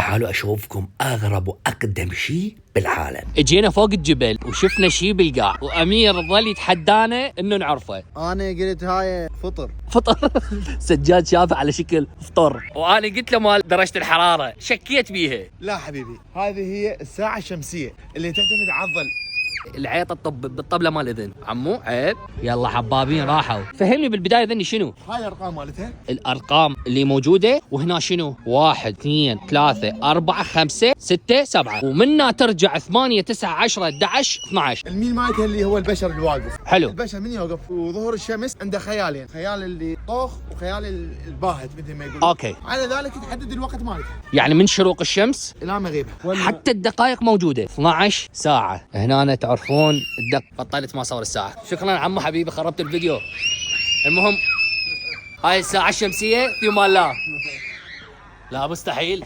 تعالوا أشوفكم أغرب وأقدم شيء بالعالم. اجينا فوق الجبل وشفنا شيء بالقاع، وأمير ظل يتحدانا إنه نعرفه. انا قلت هاي فطر. سجاد شافه على شكل فطر، وأنا قلت له مال درجة الحرارة، شكيت بيها. لا حبيبي، هذه هي الساعة الشمسية اللي تعتمد على الظل. العيط الطب بالطبلة مال الإذن. عمو عيب. يلا حبابين راحوا. فهمني بالبداية ذني شنو هاي الارقام مالتها. الأرقام اللي موجودة، وهنا شنو 1 2 3 4 5 6 7، ومنها ترجع 8 9 10 11 12. الميل مالتها اللي هو البشر الواقف. حلو. البشر من يوقف وظهور الشمس عنده خيالين، خيال اللي طوخ وخيال الباهت مثل ما يقولون. اوكي. على ذلك تحدد الوقت مالتها يعني من شروق الشمس الى مغيبها. حتى الدقائق موجودة 12 ساعة. هنا أنا تعرفون بطلت ما صور الساعة. شكرا عمو حبيبي، خربت الفيديو. المهم هاي الساعة الشمسية في مال لا مستحيل.